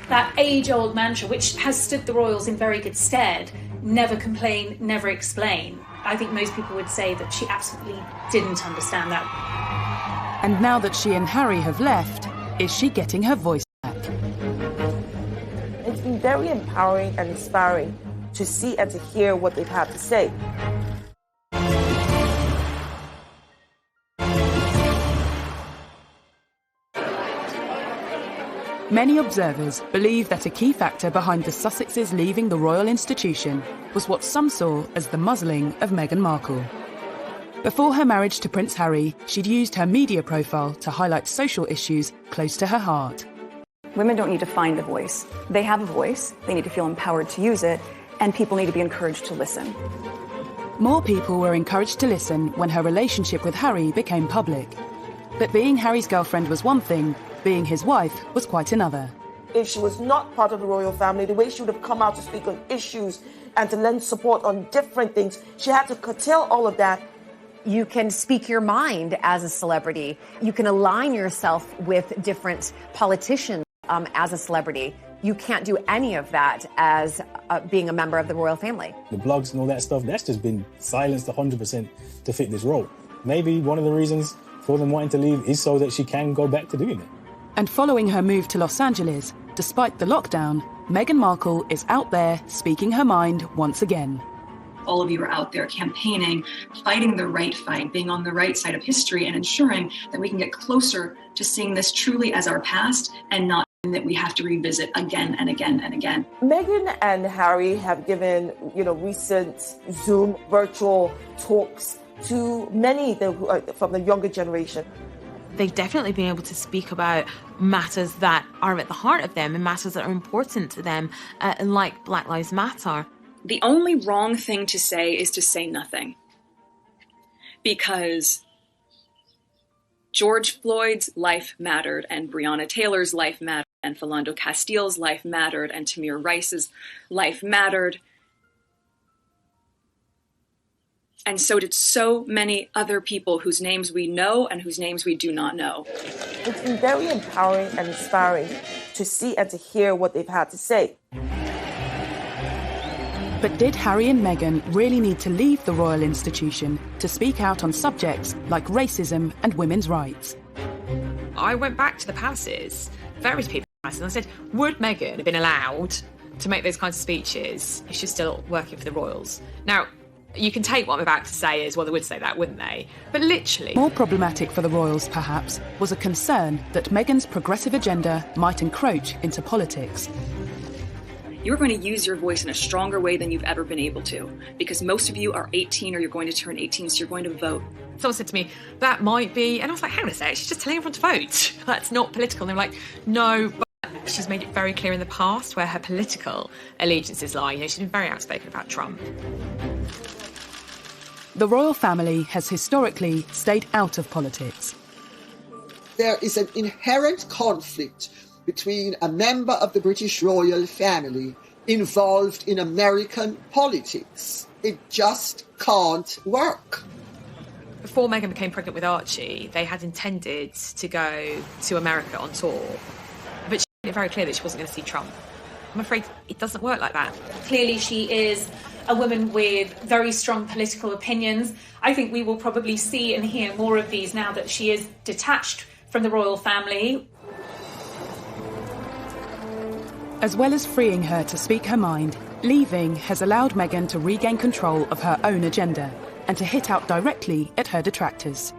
That age-old mantra, which has stood the royals in very good stead, never complain, never explain. I think most people would say that she absolutely didn't understand that. And now that she and Harry have left, is she getting her voice back? It's been very empowering and inspiring to see and to hear what they've had to say. Many observers believe that a key factor behind the Sussexes leaving the royal institution was what some saw as the muzzling of Meghan Markle. Before her marriage to Prince Harry, she'd used her media profile to highlight social issues close to her heart. Women don't need to find a voice. They have a voice, they need to feel empowered to use it, and people need to be encouraged to listen. More people were encouraged to listen when her relationship with Harry became public. But being Harry's girlfriend was one thing, being his wife was quite another. If she was not part of the royal family, the way she would have come out to speak on issues and to lend support on different things, she had to curtail all of that. You can speak your mind as a celebrity. You can align yourself with different politicians. as a celebrity. You can't do any of that as being a member of the royal family. The blogs and all that stuff, that's just been silenced 100% to fit this role. Maybe one of the reasons for them wanting to leave is so that she can go back to doing it. And following her move to Los Angeles, despite the lockdown, Meghan Markle is out there speaking her mind once again. All of you are out there campaigning, fighting the right fight, being on the right side of history and ensuring that we can get closer to seeing this truly as our past and not that we have to revisit again and again and again. Meghan and Harry have given, recent Zoom virtual talks to many from the younger generation. They've definitely been able to speak about matters that are at the heart of them and matters that are important to them, like Black Lives Matter. The only wrong thing to say is to say nothing. Because George Floyd's life mattered, and Breonna Taylor's life mattered, and Philando Castile's life mattered, and Tamir Rice's life mattered. And so did so many other people whose names we know and whose names we do not know. It's been very empowering and inspiring to see and to hear what they've had to say. But did Harry and Meghan really need to leave the royal institution to speak out on subjects like racism and women's rights? I went back to the palaces, various people, and I said, would Meghan have been allowed to make those kinds of speeches if she's still working for the royals? Now, you can take what I'm about to say as, well, they would say that, wouldn't they? But literally... More problematic for the royals, perhaps, was a concern that Meghan's progressive agenda might encroach into politics. You're going to use your voice in a stronger way than you've ever been able to, because most of you are 18 or you're going to turn 18, so you're going to vote. Someone said to me, that might be, and I was like, hang on a sec, she's just telling everyone to vote. That's not political. And they were like, no, but she's made it very clear in the past where her political allegiances lie. She's been very outspoken about Trump. The royal family has historically stayed out of politics. There is an inherent conflict between a member of the British royal family involved in American politics. It just can't work. Before Meghan became pregnant with Archie, they had intended to go to America on tour, but she made it very clear that she wasn't going to see Trump. I'm afraid it doesn't work like that. Clearly she is a woman with very strong political opinions. I think we will probably see and hear more of these now that she is detached from the royal family. As well as freeing her to speak her mind, leaving has allowed Meghan to regain control of her own agenda and to hit out directly at her detractors.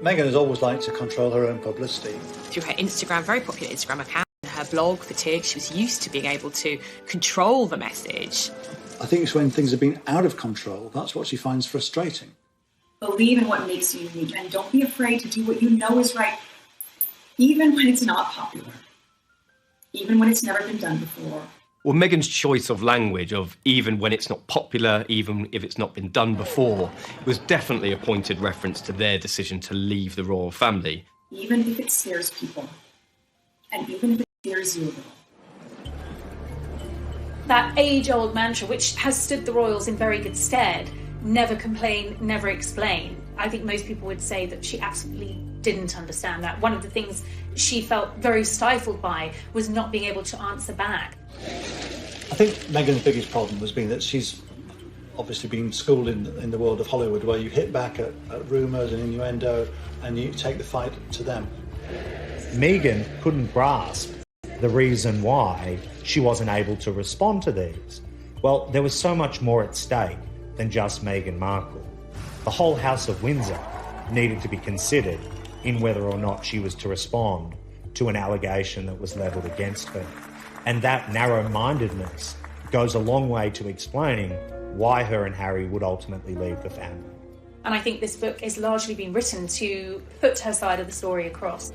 Meghan has always liked to control her own publicity. Through her Instagram, very popular Instagram account, her blog, Fatigue, she was used to being able to control the message. I think it's when things have been out of control, that's what she finds frustrating. Believe in what makes you unique, and don't be afraid to do what you know is right, even when it's not popular. Even when it's never been done before. Well, Meghan's choice of language of even when it's not popular, even if it's not been done before, was definitely a pointed reference to their decision to leave the royal family. Even if it scares people, and even if it scares you a little. That age-old mantra, which has stood the royals in very good stead, never complain, never explain. I think most people would say that she absolutely didn't understand that. One of the things she felt very stifled by was not being able to answer back. I think Meghan's biggest problem has been that she's obviously been schooled in the world of Hollywood, where you hit back at rumours and innuendo and you take the fight to them. Meghan couldn't grasp the reason why she wasn't able to respond to these. Well, there was so much more at stake than just Meghan Markle. The whole House of Windsor needed to be considered in whether or not she was to respond to an allegation that was levelled against her. And that narrow-mindedness goes a long way to explaining why her and Harry would ultimately leave the family. And I think this book has largely been written to put her side of the story across.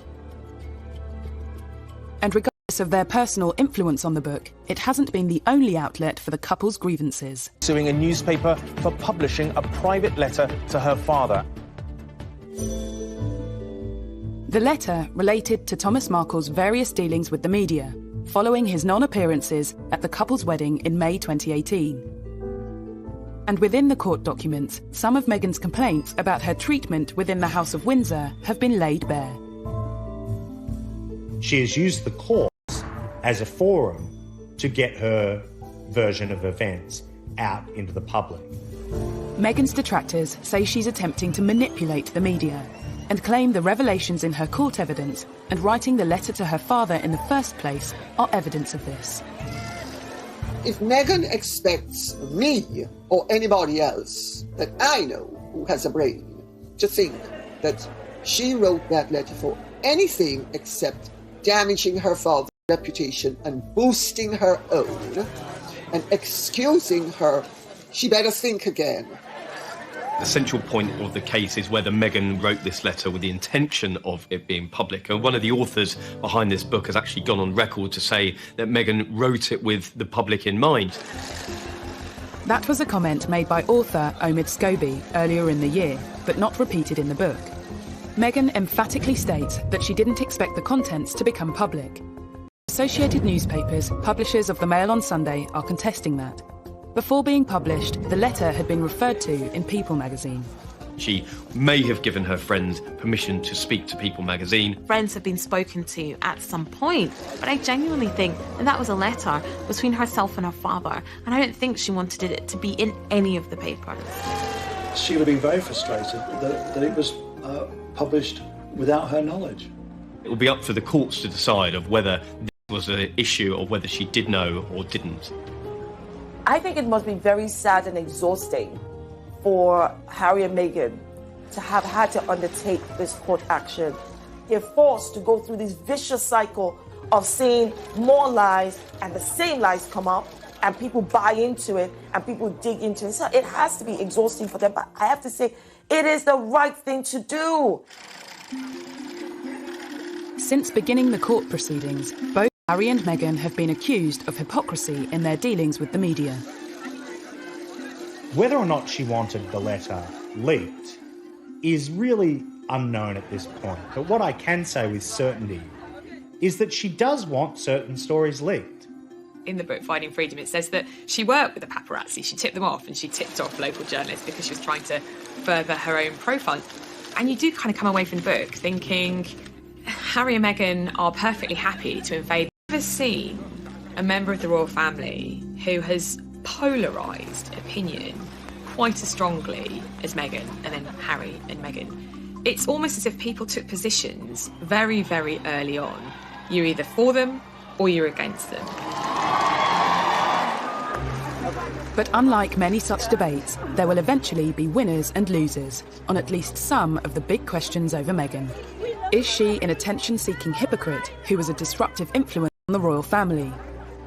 And regardless of their personal influence on the book, it hasn't been the only outlet for the couple's grievances. Suing a newspaper for publishing a private letter to her father. The letter related to Thomas Markle's various dealings with the media, following his non-appearances at the couple's wedding in May 2018. And within the court documents, some of Meghan's complaints about her treatment within the House of Windsor have been laid bare. She has used the courts as a forum to get her version of events out into the public. Meghan's detractors say she's attempting to manipulate the media and claim the revelations in her court evidence and writing the letter to her father in the first place are evidence of this. If Meghan expects me or anybody else that I know who has a brain to think that she wrote that letter for anything except damaging her father's reputation and boosting her own and excusing her, she better think again. The central point of the case is whether Meghan wrote this letter with the intention of it being public. And one of the authors behind this book has actually gone on record to say that Meghan wrote it with the public in mind. That was a comment made by author Omid Scobie earlier in the year, but not repeated in the book. Meghan emphatically states that she didn't expect the contents to become public. Associated newspapers, publishers of the Mail on Sunday, are contesting that. Before being published, the letter had been referred to in People magazine. She may have given her friend permission to speak to People magazine. Friends have been spoken to at some point, but I genuinely think that was a letter between herself and her father, and I don't think she wanted it to be in any of the papers. She would have been very frustrated that it was published without her knowledge. It will be up to the courts to decide of whether this was an issue or whether she did know or didn't. I think it must be very sad and exhausting for Harry and Meghan to have had to undertake this court action. They're forced to go through this vicious cycle of seeing more lies and the same lies come up and people buy into it and people dig into it. So it has to be exhausting for them, but I have to say it is the right thing to do. Since beginning the court proceedings, both Harry and Meghan have been accused of hypocrisy in their dealings with the media. Whether or not she wanted the letter leaked is really unknown at this point. But what I can say with certainty is that she does want certain stories leaked. In the book Finding Freedom, it says that she worked with the paparazzi. She tipped them off, and she tipped off local journalists because she was trying to further her own profile. And you do kind of come away from the book thinking Harry and Meghan are perfectly happy to invade. I've never seen a member of the royal family who has polarised opinion quite as strongly as Meghan and then Harry and Meghan. It's almost as if people took positions very, very early on. You're either for them or you're against them. But unlike many such debates, there will eventually be winners and losers on at least some of the big questions over Meghan. Is she an attention-seeking hypocrite who was a disruptive influence on the royal family?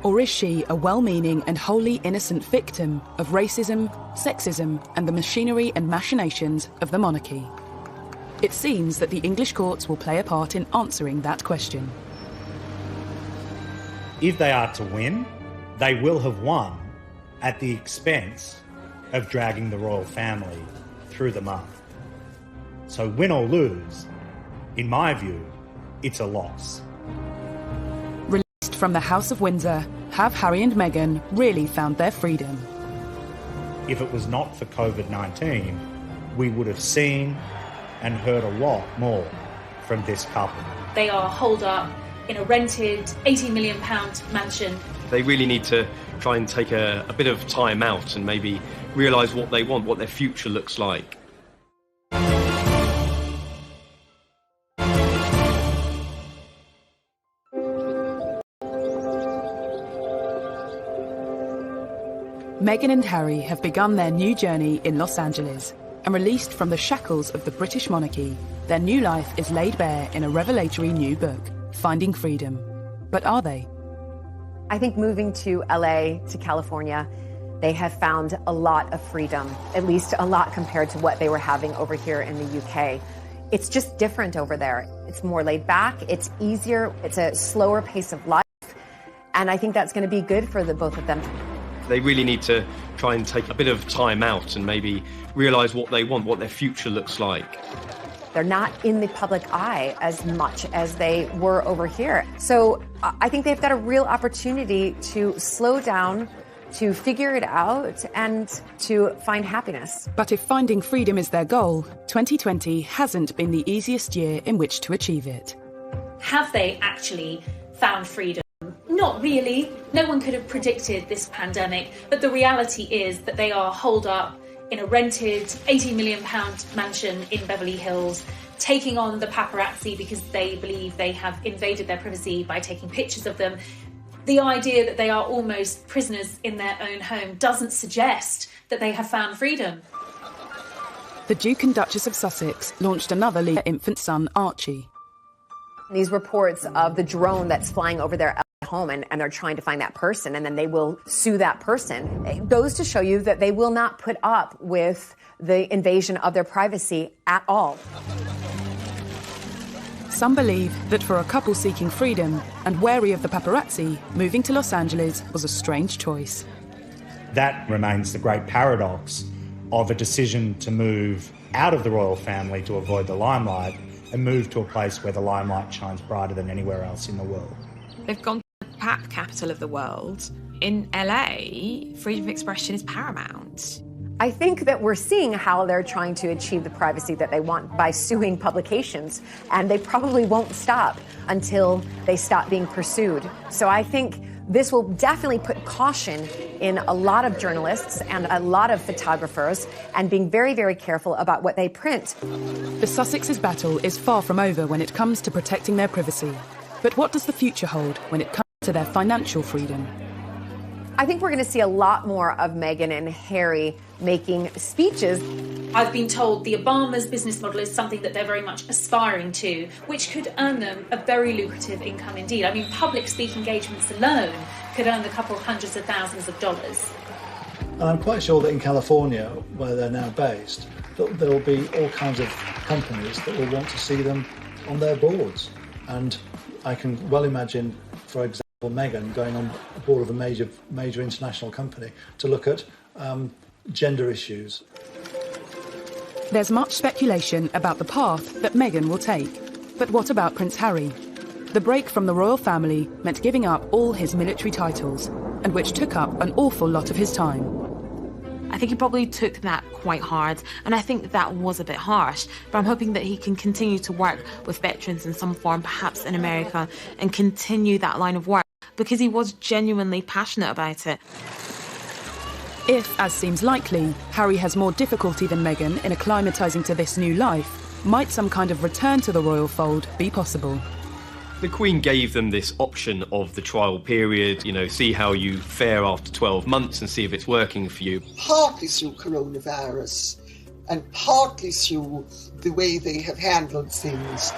Or is she a well-meaning and wholly innocent victim of racism, sexism, and the machinery and machinations of the monarchy? It seems that the English courts will play a part in answering that question. If they are to win, they will have won at the expense of dragging the royal family through the mud. So win or lose, in my view, it's a loss. Released from the House of Windsor, have Harry and Meghan really found their freedom? If it was not for COVID-19, we would have seen and heard a lot more from this couple. They are holed up in a rented £80 million mansion. They really need to try and take a bit of time out and maybe realise what they want, what their future looks like. Meghan and Harry have begun their new journey in Los Angeles, and released from the shackles of the British monarchy, their new life is laid bare in a revelatory new book, Finding Freedom. But are they? I think moving to LA, to California, they have found a lot of freedom, at least a lot compared to what they were having over here in the UK. It's just different over there. It's more laid back, it's easier, it's a slower pace of life, and I think that's going to be good for the both of them. They really need to try and take a bit of time out and maybe realise what they want, what their future looks like. They're not in the public eye as much as they were over here. So I think they've got a real opportunity to slow down, to figure it out, and to find happiness. But if finding freedom is their goal, 2020 hasn't been the easiest year in which to achieve it. Have they actually found freedom? Not Not really. No one could have predicted this pandemic, but the reality is that they are holed up in a rented £80 million mansion in Beverly Hills, taking on the paparazzi because they believe they have invaded their privacy by taking pictures of them. The idea that they are almost prisoners in their own home doesn't suggest that they have found freedom. The Duke and Duchess of Sussex launched another league for their infant son, Archie. These reports of the drone that's flying over their home and they're trying to find that person and then they will sue that person. It goes to show you that they will not put up with the invasion of their privacy at all. Some believe that for a couple seeking freedom and wary of the paparazzi, moving to Los Angeles was a strange choice. That remains the great paradox of a decision to move out of the royal family to avoid the limelight and move to a place where the limelight shines brighter than anywhere else in the world. They've gone to the pap capital of the world. In LA, freedom of expression is paramount. I think that we're seeing how they're trying to achieve the privacy that they want by suing publications, and they probably won't stop until they stop being pursued. So I think this will definitely put caution in a lot of journalists and a lot of photographers and being very, very careful about what they print. The Sussex's battle is far from over when it comes to protecting their privacy. But what does the future hold when it comes to their financial freedom? I think we're going to see a lot more of Meghan and Harry making speeches. I've been told the Obamas' business model is something that they're very much aspiring to, which could earn them a very lucrative income indeed. I mean, public speaking engagements alone could earn a couple hundreds of thousands of dollars. And I'm quite sure that in California, where they're now based, that there will be all kinds of companies that will want to see them on their boards. And I can well imagine, for example, Meghan going on board of a major international company to look at gender issues. There's much speculation about the path that Meghan will take. But what about Prince Harry? The break from the royal family meant giving up all his military titles, and which took up an awful lot of his time. I think he probably took that quite hard, and I think that was a bit harsh, but I'm hoping that he can continue to work with veterans in some form, perhaps in America, and continue that line of work, because he was genuinely passionate about it. If, as seems likely, Harry has more difficulty than Meghan in acclimatising to this new life, might some kind of return to the royal fold be possible? The Queen gave them this option of the trial period, see how you fare after 12 months and see if it's working for you. Partly through coronavirus and partly through the way they have handled things,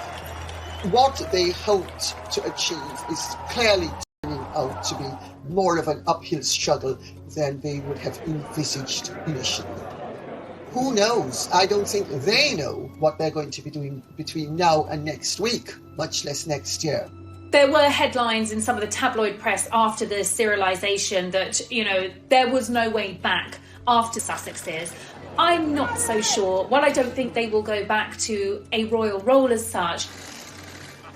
what they hoped to achieve is clearly turning out to be more of an uphill struggle than they would have envisaged initially. Who knows? I don't think they know what they're going to be doing between now and next week, much less next year. There were headlines in some of the tabloid press after the serialisation that, there was no way back after Sussex's. I'm not so sure. While I don't think they will go back to a royal role as such,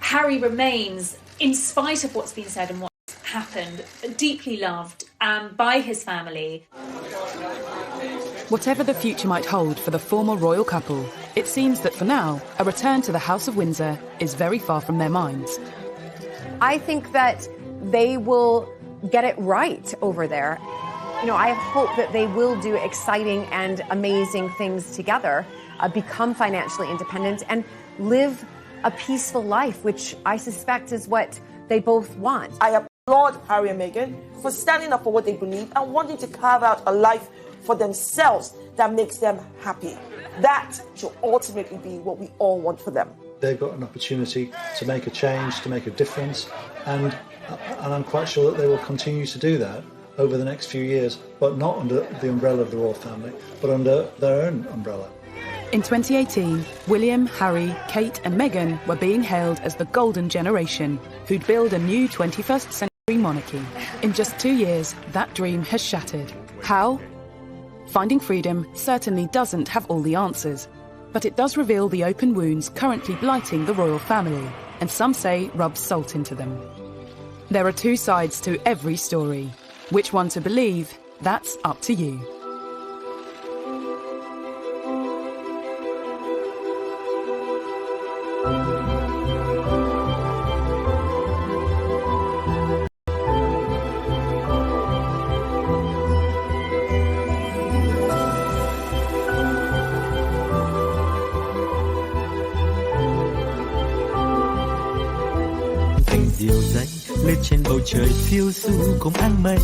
Harry remains, in spite of what's been said and what's happened, deeply loved by his family. Whatever the future might hold for the former royal couple, it seems that for now, a return to the House of Windsor is very far from their minds. I think that they will get it right over there. I hope that they will do exciting and amazing things together, become financially independent, and live a peaceful life, which I suspect is what they both want. I applaud Harry and Meghan for standing up for what they believe and wanting to carve out a life for themselves that makes them happy. That should ultimately be what we all want for them. They've got an opportunity to make a change, to make a difference, and I'm quite sure that they will continue to do that over the next few years, but not under the umbrella of the royal family, but under their own umbrella. In 2018, William, Harry, Kate and Meghan were being hailed as the golden generation who'd build a new 21st century monarchy. In just 2 years, that dream has shattered. How? Finding freedom certainly doesn't have all the answers, but it does reveal the open wounds currently blighting the royal family, and some say rubs salt into them. There are two sides to every story. Which one to believe, that's up to you. lướt trên bầu trời phiêu du cùng áng mây,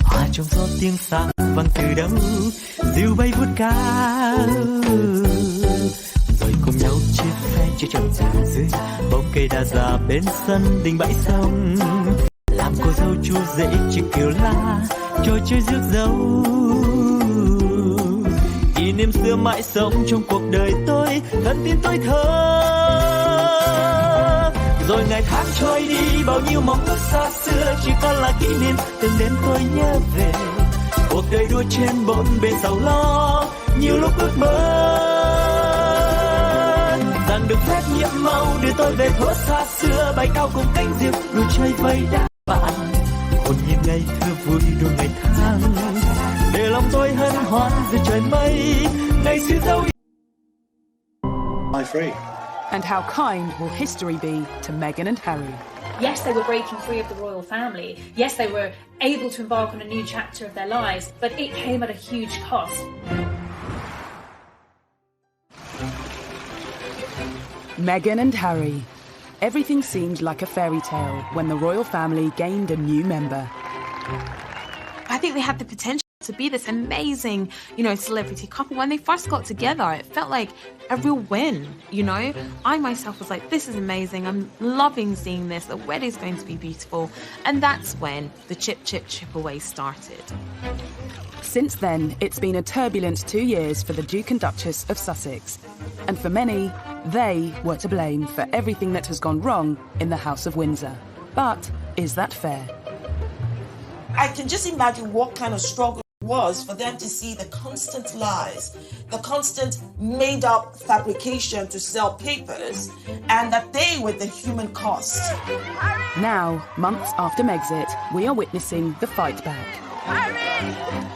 hòa trong gió tiếng xa vang từ đâu diều bay vút cao, rồi cùng nhau chia phe chia chọn già dư bóng cây đa già bên sân đình bãi sông, làm cô dâu chú rể chiếc kiều la trò chơi rước dâu. Kỷ niệm xưa mãi sống trong cuộc đời tôi, thân tin tôi thơ. Rồi ngày tháng trôi đi, bao nhiêu mong ước xa xưa chỉ còn là kỷ niệm. Từng đêm tôi nhớ về cuộc đời đua trên bốn bề sầu lo, nhiều lúc ước mơ rằng được phép nhiệm màu đưa tôi về thuở xa xưa, bay cao cùng cánh diều đua chơi với đám bạn, hồn nhiên ngày thơ vui đua ngày tháng, để lòng tôi hân hoan giữa trời mây ngày xưa dấu. And how kind will history be to Meghan and Harry? Yes, they were breaking free of the royal family. Yes, they were able to embark on a new chapter of their lives, but it came at a huge cost. Meghan and Harry. Everything seemed like a fairy tale when the royal family gained a new member. I think they had the potential to be this amazing, celebrity couple. When they first got together, it felt like a real win, I myself was like, this is amazing. I'm loving seeing this. The wedding's going to be beautiful. And that's when the chip away started. Since then, it's been a turbulent 2 years for the Duke and Duchess of Sussex. And for many, they were to blame for everything that has gone wrong in the House of Windsor. But is that fair? I can just imagine what kind of struggle it was for them to see the constant lies, the constant made-up fabrication to sell papers, and that they were the human cost. Now, months after Megxit, we are witnessing the fight back.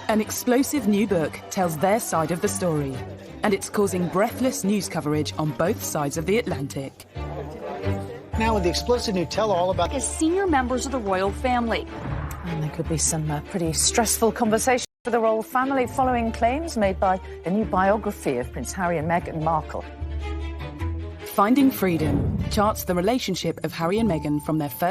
An explosive new book tells their side of the story, and it's causing breathless news coverage on both sides of the Atlantic. Now with the explosive new tell-all about as senior members of the royal family. And there could be some pretty stressful conversations for the royal family following claims made by a new biography of Prince Harry and Meghan Markle. Finding Freedom charts the relationship of Harry and Meghan from their first